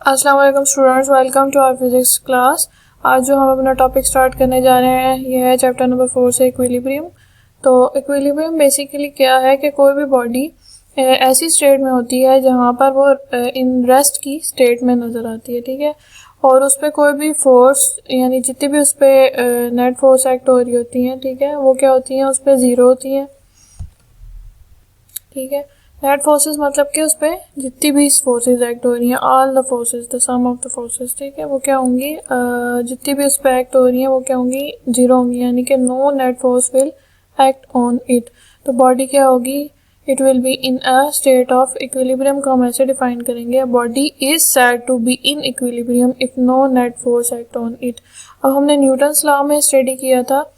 अस्सलाम वालेकुम students, welcome to our physics class. आज जो हम अपना टॉपिक स्टार्ट करने जा रहे हैं ये है चैप्टर नंबर 4 से इक्विलिब्रियम। तो इक्विलिब्रियम बेसिकली क्या है कि कोई भी बॉडी ऐसी स्टेट में होती है जहाँ पर वो इन रेस्ट की स्टेट में नज़र आती है, ठीक है। और उस पर कोई भी फोर्स यानी जितनी भी उस पर नेट फोर्स एक्ट हो रही होती हैं, ठीक है, वो क्या होती हैं, उस पर ज़ीरो होती हैं, ठीक है। नेट फोर्सेस मतलब कि उस पर जितनी भी फोर्सेस एक्ट हो रही हैं, all the forces, the sum of the forces, ठीक है, वो क्या होंगी, जितनी भी उस पर एक्ट हो रही हैं वो क्या होंगी, जीरो होंगी, यानी कि no net force will act on it. तो बॉडी क्या होगी, it will be in a state of equilibrium को हम ऐसे डिफाइन करेंगे, body is said to be in equilibrium if no net force act on it. अब हमने Newton's law में स्टडी किया था,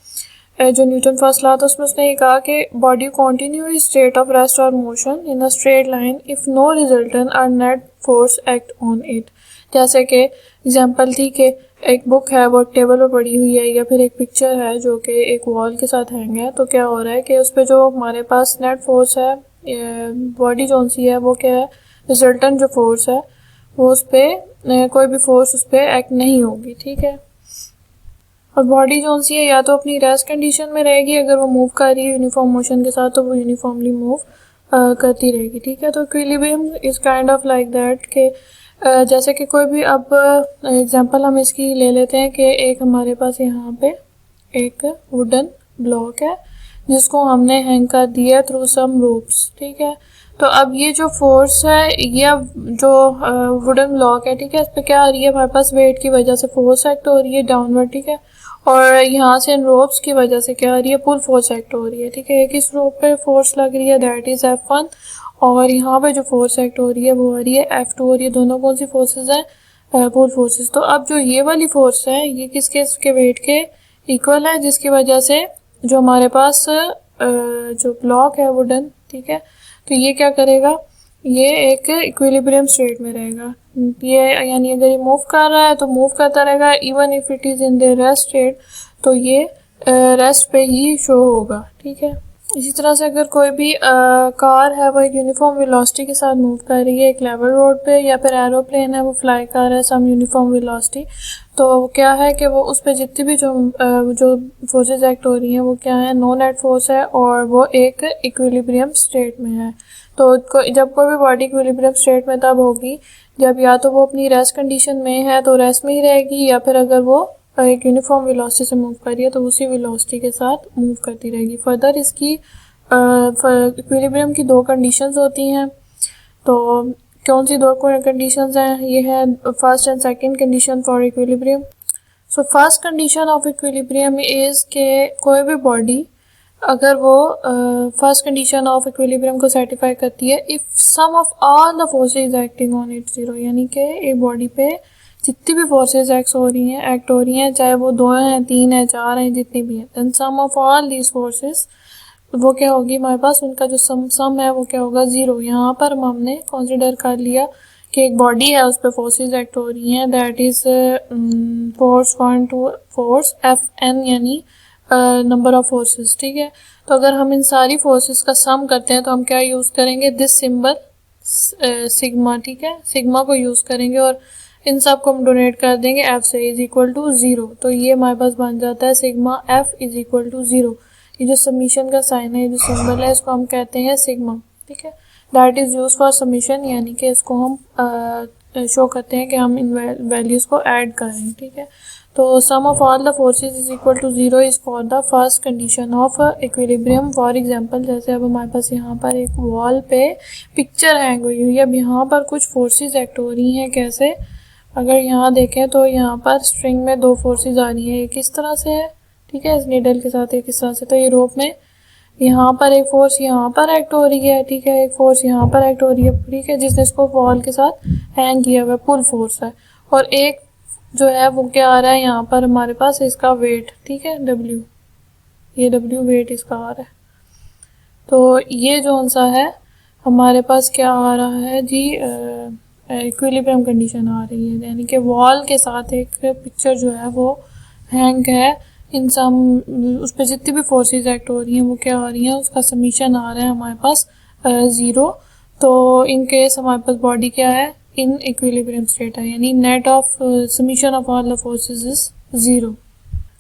जो न्यूटन फर्स्ट लॉ था उसमें उसने ये कहा कि body continue in state of rest और motion in a straight line if no resultant और net force act on it. जैसे कि एग्जांपल थी कि एक बुक है वो टेबल पर पड़ी हुई है, या फिर एक पिक्चर है जो कि एक वॉल के साथ हैंग है, तो क्या हो रहा है कि उस पर जो हमारे पास नेट फोर्स है, बॉडी जो सी है वो क्या है, रिजल्टेंट जो फोर्स है वो उस पर कोई भी फोर्स उस पर एक्ट नहीं होगी, ठीक है। और बॉडी जो सी है या तो अपनी रेस्ट कंडीशन में रहेगी, अगर वो मूव कर रही है यूनिफॉर्म मोशन के साथ तो वो यूनिफॉर्मली मूव करती रहेगी, ठीक है। तो equilibrium is kind of like that कि जैसे कि कोई भी, अब एग्जांपल हम इसकी ले लेते हैं कि एक हमारे पास यहाँ पे एक वुडन ब्लॉक है जिसको हमने हैंग कर दिया थ्रू सम रोप्स, ठीक है। तो अब ये जो फोर्स है, ये जो वुडन ब्लॉक है, ठीक है, इस पर क्या आ रही है, हमारे पास वेट की वजह से फोर्स एक्ट हो रही है डाउनवर्ड, ठीक है। और यहाँ से इन रोप्स की वजह से क्या आ रही है, पुल फोर्स एक्ट हो रही है, ठीक है। एक इस रोप पे फोर्स लग रही है, दैट इज F1, और यहाँ पे जो फोर्स एक्ट हो रही है वो आ रही है F2 हो रही है। दोनों कौन सी फोर्सेज हैं, पुल फोर्सेज। तो अब जो ये वाली फोर्स है ये किसके, इसके वेट के इक्वल है, जिसकी वजह से जो हमारे पास जो ब्लॉक है वुडन, ठीक है, तो ये क्या करेगा, ये एक इक्विलिब्रियम स्टेट में रहेगा। ये यानी अगर ये मूव कर रहा है तो मूव करता रहेगा, even if it is in the rest state तो ये रेस्ट पे ही शो होगा, ठीक है। इसी तरह से अगर कोई भी कार है वो एक यूनिफॉर्म वेलोसिटी के साथ मूव कर रही है एक लेवल रोड पे, या फिर एरोप्लेन है वो फ्लाई कर रहा है सम यूनिफॉर्म वेलोसिटी, तो क्या है कि वो उस पर जितनी भी जो फोर्सेस एक्ट हो रही हैं वो क्या है, नो नेट फोर्स है, और वो एक इक्विलिब्रियम स्टेट में है। तो जब कोई भी बॉडी इक्विलिब्रियम स्टेट में तब होगी जब या तो वो अपनी रेस्ट कंडीशन में है तो रेस्ट में ही रहेगी, या फिर अगर वो एक यूनिफॉर्म वेलोसिटी से मूव कर रही है तो उसी वेलोसिटी के साथ मूव करती रहेगी। फर्दर इसकी इक्विलिब्रियम की दो कंडीशंस होती हैं। तो कौन सी दो कंडीशंस हैं, ये है first and second condition for equilibrium. So first condition of equilibrium is के कोई भी बॉडी अगर वो फर्स्ट कंडीशन ऑफ इक्विलिब्रियम को सेटिफाई करती है if sum of all the forces acting on it zero, यानी कि एक बॉडी पे जितनी भी फोर्सेज एक्ट हो रही हैं, चाहे वो 2 हैं, 3 हैं, 4 हैं, जितनी भी हैं, then sum of all these forces वो क्या होगी, हमारे पास उनका जो सम है वो क्या होगा, ज़ीरो। यहाँ पर हमने कंसिडर कर लिया कि एक बॉडी है उस पर फोर्सेज एक्ट हो रही हैं, that is force 1 to force Fn, यानी नंबर ऑफ फोर्सेस, ठीक है। तो अगर हम इन सारी फोर्सेस का सम करते हैं तो हम क्या यूज़ करेंगे, दिस सिंबल सिग्मा, ठीक है, सिग्मा को यूज़ करेंगे और इन सब को हम डोनेट कर देंगे F से इज इक्वल टू 0। तो ये हमारे पास बन जाता है sigma F is equal to 0। ये जो समीशन का साइन है, ये जो सिंबल है, इसको हम कहते हैं सिग्मा, ठीक है। That is use for summation, यानी कि इसको हम शो करते हैं कि हम इन वैल्यूज़ को ऐड कर रहे हैं, ठीक है। तो sum of all the forces is equal to 0 is for the first condition of equilibrium. For example जैसे अब हमारे पास यहाँ पर एक वॉल पे पिक्चर हैंग हुई हुई है, अब यहाँ पर कुछ फोर्सेस एक्ट हो रही हैं, कैसे, अगर यहाँ देखें तो यहाँ पर स्ट्रिंग में 2 फोर्सेस आ रही हैं, एक इस तरह से है, ठीक है, इस नीडल के साथ एक इस तरह से। तो ये रोप में यहाँ पर एक फोर्स यहाँ पर एक्ट हो रही है, ठीक है, एक फोर्स यहाँ पर एक्ट हो रही है, ठीक है, जिसने इसको वॉल के साथ हैंग किया हुआ है, पुल फोर्स है। और एक जो है वो क्या आ रहा है, यहाँ पर हमारे पास इसका वेट, ठीक है, W, ये W वेट इसका आ रहा है। तो ये जो सा है हमारे पास क्या आ रहा है जी, इक्विलिब्रियम कंडीशन आ रही है, यानी कि वॉल के साथ एक पिक्चर जो है वो हैंग है, इन सम उस पर जितनी भी फोर्सेस एक्ट हो रही हैं वो क्या आ रही हैं, उसका समीशन आ रहा है हमारे पास 0। तो इन केस हमारे पास बॉडी क्या है, इन इक्विलिब्रियम स्टेट है, यानी net of summation of all the forces is 0।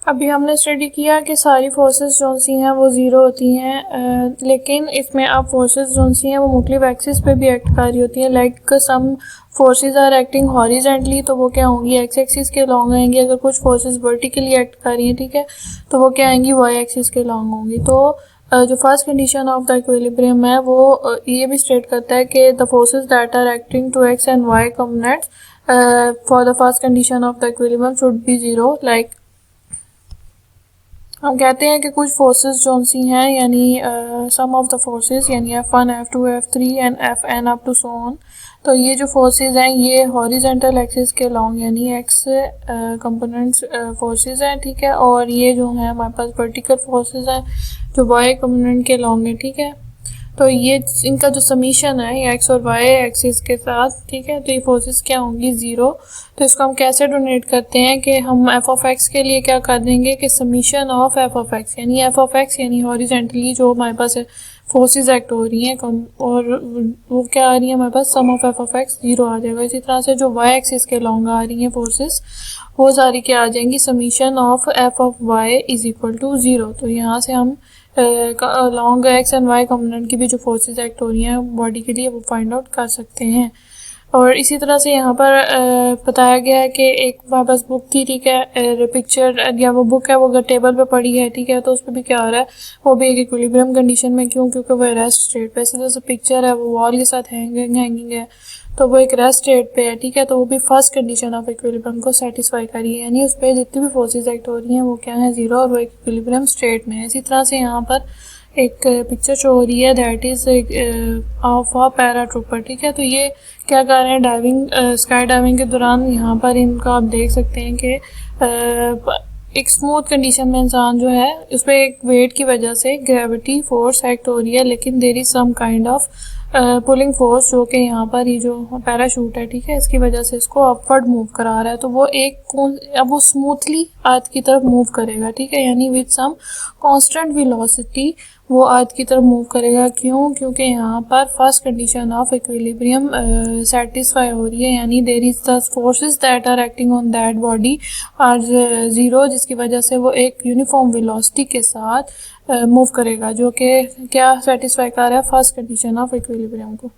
अभी हमने स्टडी किया कि सारी फोर्सेस जो सी हैं वो 0 होती हैं, लेकिन इसमें अब फोर्सेस जो सी हैं वो मुख्तलिफ एक्सिस पे भी एक्ट कर रही होती हैं। Like some forces are acting horizontally, तो वो क्या होंगी, एक्स एक्सिस के लॉन्ग आएंगी। अगर कुछ फोर्सेस वर्टिकली एक्ट कर रही हैं, ठीक है, तो वो क्या आएंगी, वाई एक्सिस के लॉन्ग होंगी। तो जो first condition of the equilibrium है वो ये भी स्टेट करता है कि the forces that are acting to X and Y components for the first condition of the equilibrium should be 0। Like हम कहते हैं कि कुछ फोर्सेस जो सी हैं, यानी सम ऑफ द फोर्सेस, यानी F1, F2, F3 and Fn up to so on. तो ये जो फोर्सेस हैं ये हॉरिजॉन्टल एक्सिस के लॉन्ग, यानी एक्स कंपोनेंट्स फोर्सेस हैं, ठीक है, और ये जो है हमारे पास वर्टिकल फोर्सेस हैं जो वाई कंपोनेंट के लॉन्ग है, ठीक है। तो ये इनका जो समीशन है ये एक्स और वाई एक्सिस के साथ, ठीक है, तो ये फोर्सेस क्या होंगी, 0। तो इसको हम कैसे डोनेट करते हैं कि हम एफ ऑफ एक्स के लिए क्या कर देंगे कि summation of F of x, यानी एफ ऑफ एक्स यानी हॉरिजॉन्टली जो हमारे पास फोर्सेस एक्ट हो रही हैं और वो क्या आ रही है हमारे पास, sum of F of X 0 आ जाएगा। इसी तरह से जो वाई एक्सिस के लॉन्ग आ रही हैं फोर्सेस वो सारी क्या आ जाएंगी, summation of F of Y is equal to 0। तो यहाँ से हम long X and Y component की भी जो फोर्सेस एक्ट हो रही हैं बॉडी के लिए वो फाइंड आउट कर सकते हैं। और इसी तरह से यहाँ पर बताया गया है कि एक हमारे पास बुक थी, ठीक है, पिक्चर या वो बुक है वो अगर टेबल पे पड़ी है, ठीक है, तो उस पर भी क्या हो रहा है, वो भी एक इक्विलिब्रियम कंडीशन में, क्यों, क्योंकि वो रेस्ट स्टेट पे, इसी तरह से पिक्चर है वो वॉल के साथ हैंगिंग है, तो वो एक रेस्ट स्टेट पे है, ठीक है, तो वो भी फर्स्ट कंडीशन ऑफ इक्विलिब्रियम को सेटिस्फाई करिए, यानी उस पर जितनी भी फोर्सेस एक्ट हो रही हैं वो क्या है, 0, और वो एक इक्विलिब्रियम स्टेट में है। इसी तरह से यहाँ पर एक पिक्चर शो हो रही है that is of a paratrooper, ठीक है, तो ये क्या कर रहे हैं, डाइविंग स्काई डाइविंग के दौरान यहाँ पर इनका आप देख सकते हैं कि एक स्मूथ कंडीशन में इंसान जो है उस पर एक वेट की वजह से ग्रेविटी फोर्स एक्ट हो रही है, लेकिन there is some kind of pulling force जो कि यहाँ पर ये जो पैराशूट है, ठीक है, इसकी वजह से इसको अपवर्ड मूव करा रहा है। तो वो अब वो स्मूथली अर्थ की तरफ मूव करेगा, ठीक है, यानी विद सम कांस्टेंट वेलोसिटी वो अर्थ की तरफ मूव करेगा। क्यों, क्योंकि यहाँ पर first condition of equilibrium satisfy हो रही है, यानी there is the forces that are acting on that body are 0, जिसकी वजह से वो एक यूनिफॉर्म वेलोसिटी के साथ मूव करेगा, जो कि क्या सेटिस्फाई कर रहा है, फर्स्ट कंडीशन ऑफ इक्विलिब्रियम को।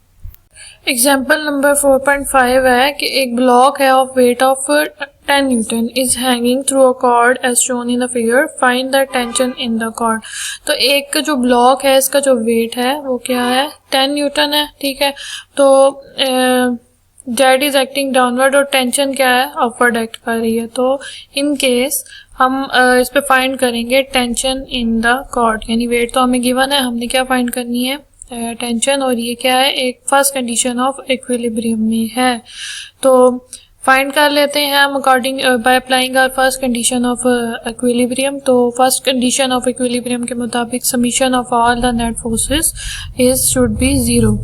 एग्जाम्पल नंबर 4.5 है कि एक ब्लॉक है of weight of 10 newton is hanging through a cord as shown in the figure, find the tension in the cord. तो एक जो ब्लॉक है इसका जो वेट है वो क्या है, 10 न्यूटन है, ठीक है, तो दैट इज एक्टिंग डाउनवर्ड और टेंशन क्या है, अपवर्ड एक्ट कर रही है। तो इन केस हम इस पे फाइंड करेंगे टेंशन इन द कॉर्ड, यानी वेट तो हमें गिवन है, हमने क्या फाइंड करनी है, टेंशन, और ये क्या है, एक फर्स्ट कंडीशन ऑफ इक्विलिब्रियम में है। तो फाइंड कर लेते हैं हम according by applying our first condition of equilibrium. तो फर्स्ट कंडीशन ऑफ इक्विलिब्रियम के मुताबिक summation of all the net forces is should be 0।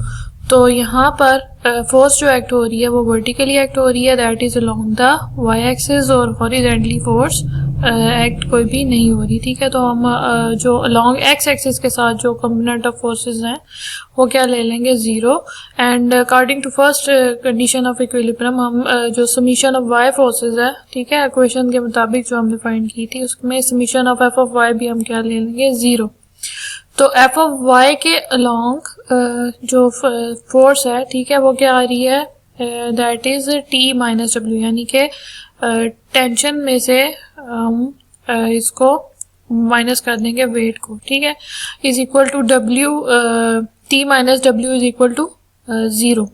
तो यहाँ पर फोर्स जो एक्ट हो रही है वो वर्टिकली एक्ट हो रही है, that is along the Y axis, और हॉरिजॉन्टली फोर्स एक्ट कोई भी नहीं हो रही, ठीक है। तो हम जो अलोंग एक्स एक्सिस के साथ जो कंपोनेंट ऑफ फोर्सेस हैं वो क्या ले लेंगे, 0। And according to first condition of equilibrium हम जो समीशन ऑफ वाई फोर्सेस है, ठीक है, इक्वेशन के मुताबिक जो हमने फाइंड की थी उसमें summation of F of Y भी हम क्या ले लेंगे, 0। तो एफ ऑफ वाई के अलोंग जो फोर्स है, ठीक है, वो क्या आ रही है, that is T minus W, यानी कि टेंशन में से हम इसको माइनस कर देंगे वेट को, ठीक है, is equal to W, T minus W is equal to 0।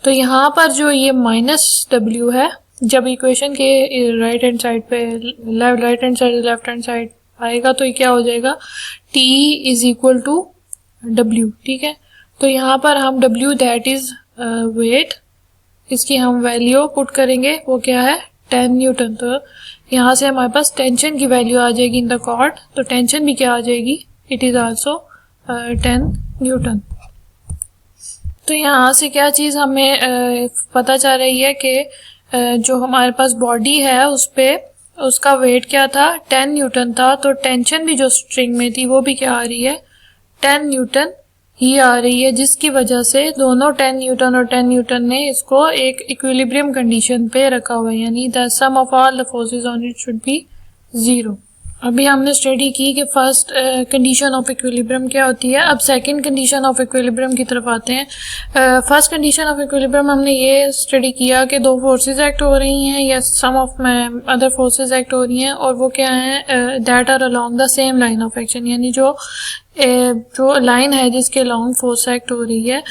तो यहाँ पर जो ये माइनस डब्ल्यू है, जब इक्वेशन के राइट हैंड साइड पे right hand side left hand side आएगा तो ये क्या हो जाएगा, T is equal to W, ठीक है। तो यहाँ पर हम डब्ल्यू दैट इज वेट, इसकी हम वैल्यू पुट करेंगे, वो क्या है, 10 न्यूटन। तो यहाँ से हमारे पास टेंशन की वैल्यू आ जाएगी इन द कॉर्ड, तो टेंशन भी क्या आ जाएगी, इट इज आल्सो 10 न्यूटन। तो यहाँ से क्या चीज़ हमें पता चल रही है कि जो हमारे पास बॉडी है उस पे उसका वेट क्या था, 10 न्यूटन था, तो टेंशन भी जो स्ट्रिंग में थी वो भी क्या आ रही है, 10 न्यूटन ही आ रही है, जिसकी वजह से दोनों 10 न्यूटन और 10 न्यूटन ने इसको एक इक्विलिब्रियम कंडीशन पे रखा हुआ है, यानी the sum of all the forces on it should be 0। अभी हमने स्टडी की कि फर्स्ट कंडीशन ऑफ इक्विलिब्रियम क्या होती है। अब सेकंड कंडीशन ऑफ इक्विलिब्रियम की तरफ आते हैं। फर्स्ट कंडीशन ऑफ इक्विलिब्रियम हमने ये स्टडी किया कि दो फोर्सेस एक्ट हो रही हैं या sum of other forces act हो रही हैं, और वो क्या हैं, that are along the same line of action, यानी जो लाइन है जिसके अलोंग फोर्स एक्ट हो रही है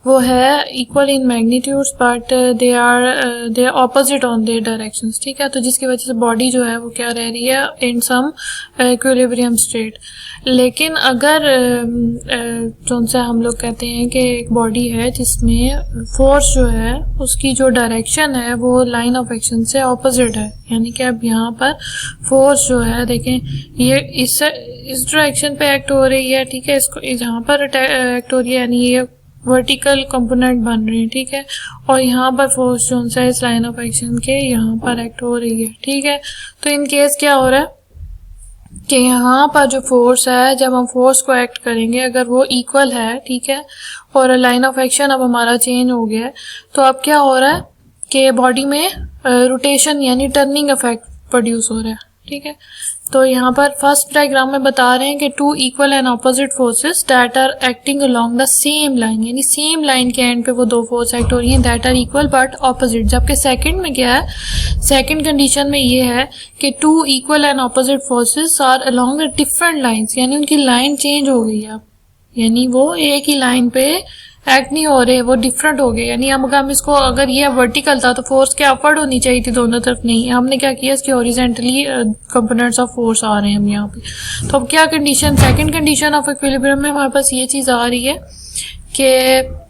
वो है equal in magnitudes but they are opposite on their directions, ठीक है। तो जिसकी वजह से बॉडी जो है वो क्या रह रही है, इन सम इक्विलिब्रियम स्टेट। लेकिन अगर जो सा हम लोग कहते हैं कि एक बॉडी है जिसमें फोर्स जो है उसकी जो डायरेक्शन है वो लाइन ऑफ एक्शन से ऑपोजिट है, यानी कि अब यहाँ पर फोर्स जो है देखें ये इस डायरेक्शन पे एक्ट हो रही है, ठीक है, इसको यहाँ पर एक्ट हो रही है, यानी ये वर्टिकल कंपोनेंट बन रही है, ठीक है, और यहाँ पर फोर्स जो है इस लाइन ऑफ एक्शन के यहाँ पर एक्ट हो रही है, ठीक है। तो इन केस क्या हो रहा है कि यहाँ पर जो फोर्स है, जब हम फोर्स को एक्ट करेंगे अगर वो इक्वल है, ठीक है, और लाइन ऑफ एक्शन अब हमारा चेंज हो गया है, तो अब क्या हो रहा है कि बॉडी में रोटेशन यानी टर्निंग इफेक्ट प्रोड्यूस हो रहा है, ठीक है। तो यहाँ पर फर्स्ट डायग्राम में बता रहे हैं कि two equal and opposite forces that are acting along the same line, यानी सेम लाइन के एंड पे वो दो फोर्स एक्ट हो रही हैं that are equal but opposite. जबकि सेकंड में क्या है, सेकंड कंडीशन में ये है कि two equal and opposite forces are along the different lines, यानी उनकी लाइन चेंज हो गई है, यानी वो एक ही लाइन पे एक्ट नहीं हो रहे, वो डिफरेंट हो गए। यानी हम इसको, अगर ये वर्टिकल था तो फोर्स क्या अपवर्ड होनी चाहिए थी, दोनों तरफ नहीं, हमने क्या किया इसके हॉरिजॉन्टली कंपोनेंट्स ऑफ फोर्स आ रहे हैं हम यहाँ पे। तो अब क्या condition, second condition of equilibrium में हमारे पास ये चीज आ रही है कि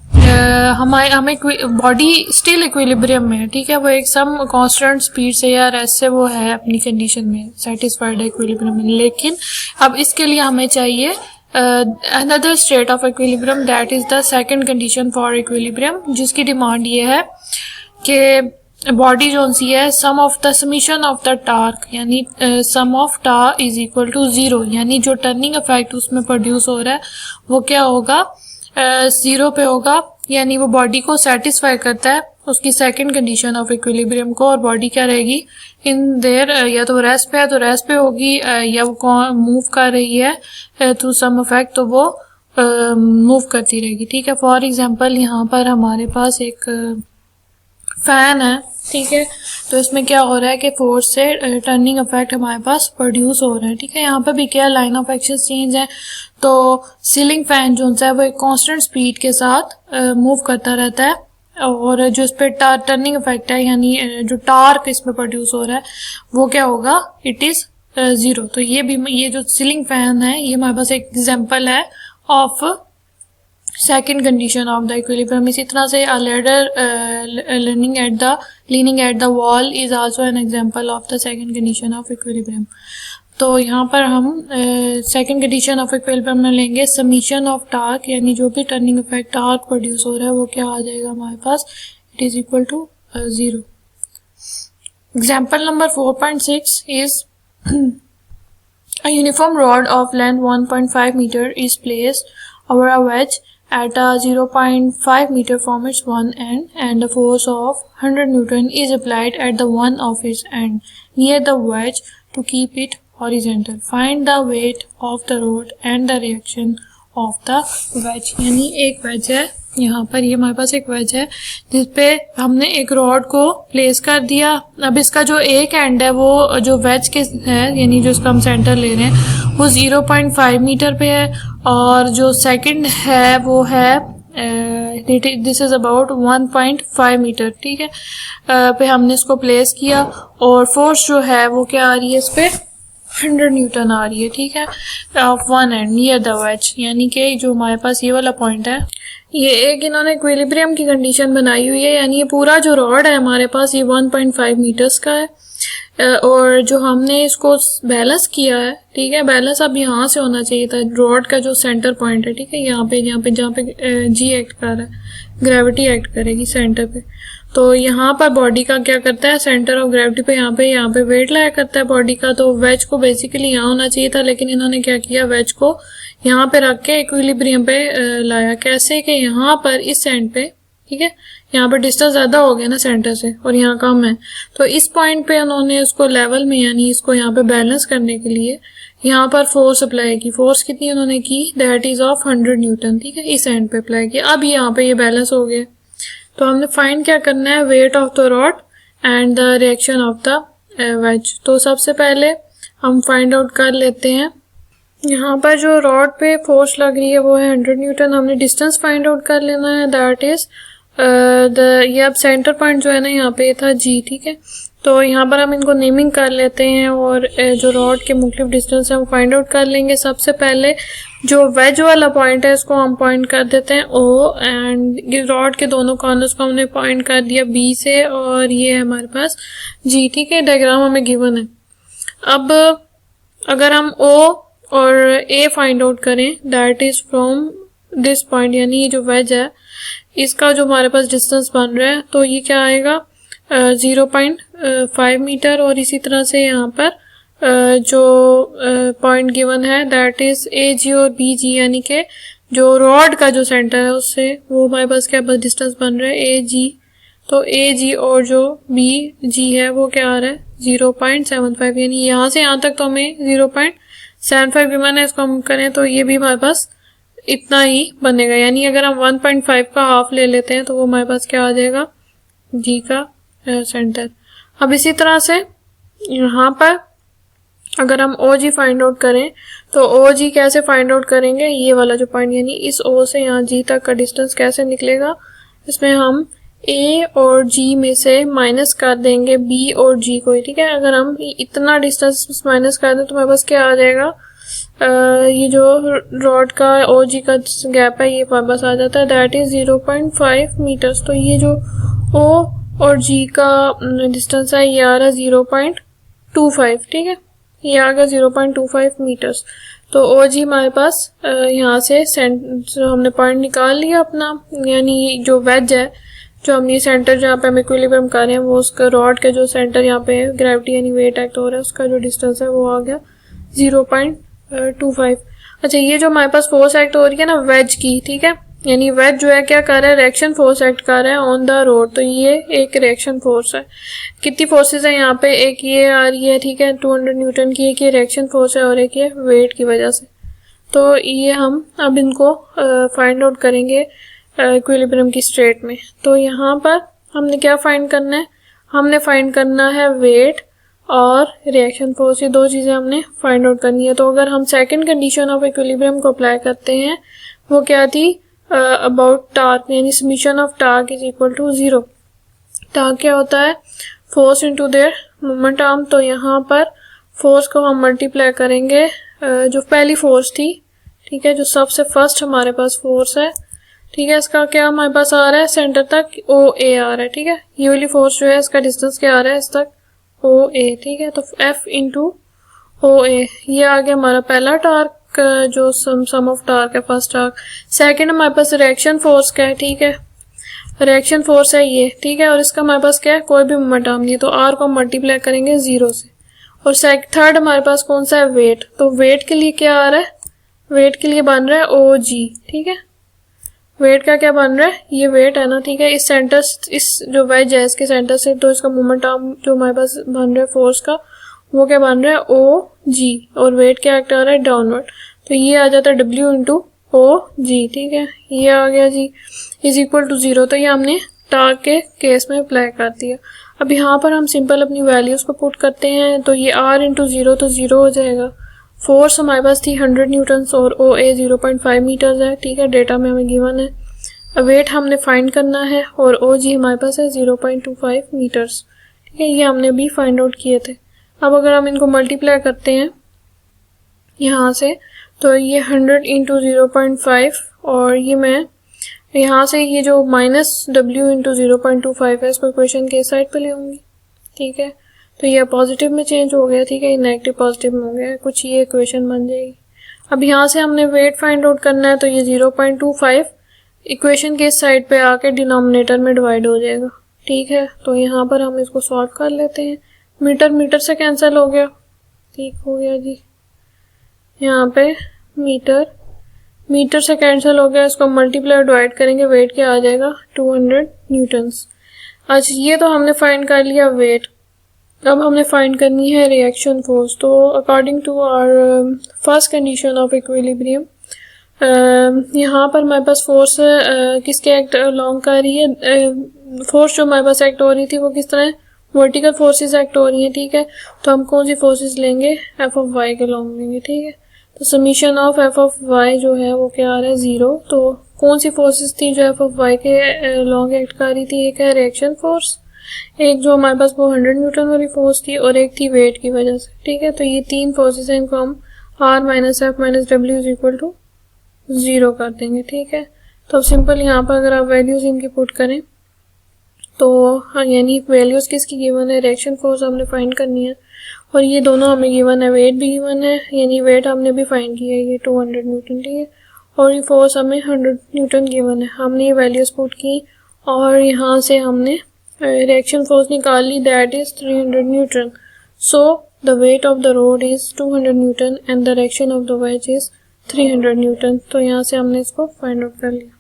हमें बॉडी स्टिल इक्विलिब्रियम में है, ठीक है, वो एक सम कांस्टेंट स्पीड से या रेस्ट से वो है अपनी कंडीशन में सेटिस्फाइड है इक्विलिब्रियम में। लेकिन अब इसके लिए हमें चाहिए another state of equilibrium, that is the second condition for equilibrium, जिसकी डिमांड ये है कि बॉडी जो सी है sum of the summation of the torque, यानी sum of tau is equal to 0, यानी जो टर्निंग इफेक्ट उसमें प्रोड्यूस हो रहा है वो क्या होगा, 0 पे होगा, यानी वो बॉडी को सेटिस्फाई करता है उसकी सेकंड कंडीशन ऑफ इक्विलिब्रियम को, और बॉडी क्या रहेगी इन देयर, या तो रेस्ट पे है तो रेस्ट पे होगी, या वो मूव कर रही है थ्रू सम इफेक्ट तो वो मूव करती रहेगी, ठीक है। फॉर एग्जांपल यहाँ पर हमारे पास एक फैन है, ठीक है, तो इसमें क्या हो रहा है कि फोर्स से टर्निंग इफेक्ट हमारे पास प्रोड्यूस हो रहा है, ठीक है। यहाँ पे भी क्या लाइन ऑफ एक्शन चेंज है, तो सीलिंग फैन जो है वो एक कांस्टेंट स्पीड के साथ मूव करता रहता है, और जो इस पे टर्निंग इफेक्ट है यानी जो टार्क इसमें प्रोड्यूस हो रहा है वो क्या होगा, इट इज 0। तो ये जो सीलिंग फैन है ये हमारे पास एक एग्जांपल है of second condition of the equilibrium. इसी तरह से a ladder leaning at the wall is also an example of the second condition of equilibrium। तो यहाँ पर हम सेकंड कंडीशन ऑफ इक्विलिब्रियम में लेंगे समीशन ऑफ टार्क, यानी जो भी टर्निंग इफेक्ट टार्क प्रोड्यूस हो रहा है वो क्या आ जाएगा हमारे पास, it is equal to 0। Example number 4.6 is a uniform rod of length 1.5 meter is placed over a wedge at a 0.5 meter from its one end and a force of 100 Newton is applied at the one of its end near the wedge to keep it horizontal. Find the weight of the rod and the reaction of the wedge। यानी एक wedge है यहाँ पर, ये हमारे पास एक wedge है जिसपे हमने एक रॉड को प्लेस कर दिया। अब इसका जो एक एंड है वो जो wedge के है, यानी जो इसका हम सेंटर ले रहे हैं वो 0.5 मीटर पे है, और जो सेकंड है वो है दिस इज अबाउट 1.5 मीटर, ठीक है, पे हमने इसको प्लेस किया, और फोर्स जो है वो क्या आ रही है इस पे 100 न्यूटन आ रही है, ठीक है, of one and near the ways, यानी कि जो हमारे पास ये वाला पॉइंट है ये एक इन्होंने इक्विलिब्रियम की कंडीशन बनाई हुई है, यानी ये पूरा जो रॉड है हमारे पास ये 1.5 मीटर्स का है, और जो हमने इसको बैलेंस किया है, ठीक है, बैलेंस अब यहाँ से होना चाहिए था, रॉड का जो सेंटर पॉइंट है, ठीक है, यहाँ पे जहाँ पे जी एक्ट कर रहा है, ग्रेविटी एक्ट करेगी सेंटर पे, तो यहाँ पर बॉडी का क्या करता है, सेंटर ऑफ ग्रेविटी पे यहाँ पे वेट लाया करता है बॉडी का। तो वेज को बेसिकली यहाँ होना चाहिए था, लेकिन इन्होंने क्या किया, वेज को यहाँ पे रख के इक्विलिब्रियम पे लाया। कैसे कि यहाँ पर इस एंड पे, ठीक है, यहाँ पर डिस्टेंस ज्यादा हो गया ना सेंटर से और यहाँ कम है, तो इस पॉइंट पे उन्होंने उसको लेवल में यानी इसको यहाँ पे बैलेंस करने के लिए यहाँ पर फोर्स अप्लाई की। फोर्स कितनी उन्होंने की, दैट इज ऑफ 100 न्यूटन, ठीक है, इस एंड पे अप्लाई किया। अब यहाँ पे ये बैलेंस हो गया। तो हमने फाइंड क्या करना है, wait of the rod and the reaction of the veg. तो सबसे पहले हम फाइंड आउट कर लेते हैं, यहाँ पर जो रॉड पे फोर्स लग रही है वो है 100 न्यूटन। हमने डिस्टेंस फाइंड आउट कर लेना है, दैट इज ये अब सेंटर पॉइंट जो है ना यहाँ पे था जी, ठीक है। तो यहाँ पर हम इनको नेमिंग कर लेते हैं और जो रॉड के मुख्तलिफ डिस्टेंस है हम फाइंड आउट कर लेंगे। सबसे पहले जो वेज वाला पॉइंट है इसको हम पॉइंट कर देते हैं ओ, एंड रॉड के दोनों कॉर्नर्स को हमने पॉइंट कर दिया बी से, और ये है हमारे पास जी, ठीक है। डायग्राम हमें गिवन है। अब अगर हम ओ और ए फाइंड आउट करें, that is from this point, यानी ये जो वेज है इसका जो हमारे पास डिस्टेंस बन रहा है, तो ये क्या आएगा 0.5 मीटर। और इसी तरह से यहाँ पर जो पॉइंट गिवन है दैट इज ए जी और बी जी, यानी कि जो रॉड का जो सेंटर है उससे वो हमारे पास क्या बस डिस्टेंस बन रहा है ए जी। तो ए जी और जो बी जी है वो क्या आ रहा है 0.75, यानी यहाँ से यहाँ तक तो हमें 0.75 गिवन है। इसको हम करें तो ये भी हमारे पास इतना ही बनेगा, यानी अगर हम 1.5 का हाफ ले लेते हैं तो वो हमारे पास क्या आ जाएगा जी का सेंटर। अब इसी तरह से यहाँ पर अगर हम ओ जी फाइंड आउट करें तो ओ जी कैसे फाइंड आउट करेंगे, ये वाला जो पॉइंट यानी इस ओ से यहाँ जी तक का डिस्टेंस कैसे निकलेगा, इसमें हम ए और जी में से माइनस कर देंगे बी और जी को, ठीक है। अगर हम इतना डिस्टेंस माइनस कर दें तो हमारे पास क्या आ जाएगा, ये जो रॉड का ओ जी का गैप है ये वापस आ जाता है, दैट इज 0.5 मीटर्स। तो ये जो ओ और जी का डिस्टेंस है ये आ रहा है 0.25, ठीक है, ये आ गया 0.25 मीटर्स। तो ओ जी हमारे पास यहाँ से जो हमने पॉइंट निकाल लिया अपना, यानी जो वेज है जो हम ये सेंटर जहाँ पे हम इक्विलिब्रियम कर रहे हैं वो उसका रॉड के जो सेंटर यहाँ पे ग्रेविटी यानी वेट एक्ट हो रहा है उसका जो डिस्टेंस है वो आ गया 0.25। अच्छा, ये जो हमारे पास फोर्स एक्ट हो रही है ना वेज की, ठीक है, यानी वेज जो है क्या कर रहा है, रिएक्शन फोर्स एक्ट कर रहा है ऑन द रोड। तो ये एक रिएक्शन फोर्स है। कितनी फोर्सेस है यहाँ पे, एक ये आ रही है, ठीक है, 200 न्यूटन की, एक ये रिएक्शन फोर्स है और एक ये वेट की वजह से। तो ये हम अब इनको फाइंड आउट करेंगे इक्विलिब्रियम की स्टेट में। तो यहाँ पर हमने क्या फाइंड करना है, हमने फाइंड करना है वेट और रिएक्शन फोर्स, ये दो चीजें हमने फाइंड आउट करनी है। तो अगर हम सेकंड कंडीशन ऑफ इक्विलिब्रियम को अप्लाई करते हैं वो क्या थी, अबाउट टार्क, यानी summation of torque is equal to 0। Torque क्या होता है, force into their moment arm. तो यहाँ पर फोर्स को हम मल्टीप्लाई करेंगे जो पहली फोर्स थी, ठीक है, जो सबसे फर्स्ट हमारे पास फोर्स है, ठीक है, इसका क्या हमारे पास आ रहा है सेंटर तक ओ ए आ रहा है, ठीक है। ये वाली फोर्स जो है इसका डिस्टेंस क्या आ रहा है इस तक ओ ए, ठीक है। तो एफ इंटू ओ ए, ये आ गया हमारा पहला टार्क जो सम ऑफ टार्क है, फर्स्ट टार्क। सेकंड हमारे पास रिएक्शन फोर्स का है, ठीक है, रिएक्शन फोर्स है ये, ठीक है, और इसका हमारे पास क्या है कोई भी मोमेंट आर्म नहीं है, तो आर को मल्टीप्लाई करेंगे 0 से। और थर्ड हमारे पास कौन सा है, वेट। तो वेट के लिए क्या आ रहा है, वेट के लिए बन रहा है ओ जी, ठीक है, वेट का क्या बन रहा है, ये वेट है ना, ठीक है। इस सेंटर, इस जो वेज है इसके सेंटर से तो इसका मोमेंट आर्म जो हमारे पास बन रहा है फोर्स का वो क्या बन रहा है ओ जी, और वेट क्या एक्ट आ रहा है डाउनवर्ड। तो ये आ जाता है डब्ल्यू इंटू ओ जी, ठीक है, ये आ गया जी इज इक्वल टू 0। तो ये हमने टार्क के केस में अप्लाई कर दिया। अब यहाँ पर हम सिंपल अपनी वैल्यूज को पुट करते हैं, तो ये r इंटू 0 तो 0 हो जाएगा। फोर्स हमारे पास थी 100 न्यूटन और ओ ए 0.5 मीटर्स है, ठीक है, डेटा में हमें गिवन है। वेट हमने फाइंड करना है और ओ जी हमारे पास है 0.25 मीटर्स, ठीक है, ये हमने भी फाइंड आउट किए थे। अब अगर हम इनको मल्टीप्लाई करते हैं यहाँ से तो ये 100 इंटू 0.5 और ये मैं यहाँ से ये जो माइनस w इंटू 0.25 है इसको इक्वेशन के साइड पे ले आऊंगी, ठीक है। तो ये पॉजिटिव में चेंज हो गया, ठीक है, ये नेगेटिव पॉजिटिव में हो गया, कुछ ये इक्वेशन बन जाएगी। अब यहाँ से हमने वेट फाइंड आउट करना है, तो ये 0.25 इक्वेशन के साइड पे आके डिनोमिनेटर में डिवाइड हो जाएगा, ठीक है, तो यहाँ पर हम इसको सॉल्व कर लेते हैं। मीटर मीटर से कैंसिल हो गया, ठीक हो गया जी। यहाँ पे मीटर मीटर से कैंसिल हो गया, इसको मल्टीप्लाई डिवाइड करेंगे, वेट क्या आ जाएगा 200 न्यूटन्स। अच्छा, ये तो हमने फाइंड कर लिया वेट। अब हमने फाइंड करनी है रिएक्शन फोर्स। तो according to our first condition of equilibrium, यहाँ पर हमारे पास फोर्स किसके एक्ट अलोंग कर रही है, फोर्स जो हमारे पास एक्ट हो रही थी वो किस तरह है, वर्टिकल फोर्सेस एक्ट हो रही है। ठीक है, तो हम कौन सी फोर्सेस लेंगे, एफ ऑफ वाई के अलोंग लेंगे। ठीक है, तो summation of F of Y जो है वो क्या आ रहा है 0। तो कौन सी फोर्सेस थी जो एफ ऑफ वाई के अलोंग एक्ट कर रही थी, एक है रिएक्शन फोर्स, एक जो हमारे पास वो 100 न्यूटन वाली फोर्स थी, और एक थी वेट की वजह से। ठीक है, तो ये तीन फोर्सेस हैं, इनको हम R minus F minus W is equal to 0 कर देंगे। ठीक है, तो अब सिंपल यहाँ पर अगर आप वैल्यूज इनकी पुट करें तो यानी वैल्यूज किसकी गिवन है, रिएक्शन फोर्स हमने फाइंड करनी है, और ये दोनों हमें गिवन है, वेट भी गिवन है, यानी वेट हमने भी फाइंड किया है, ये 200 न्यूटन। ठीक है, और ये फोर्स हमें 100 न्यूटन गिवन है, हमने ये वैल्यूज पुट की और यहाँ से हमने रिएक्शन फोर्स निकाल ली, that is 300 newton. So the weight of the rod is 200 newton and the direction of the wedge is 300 newton. तो यहाँ से हमने इसको फाइंड आउट कर लिया।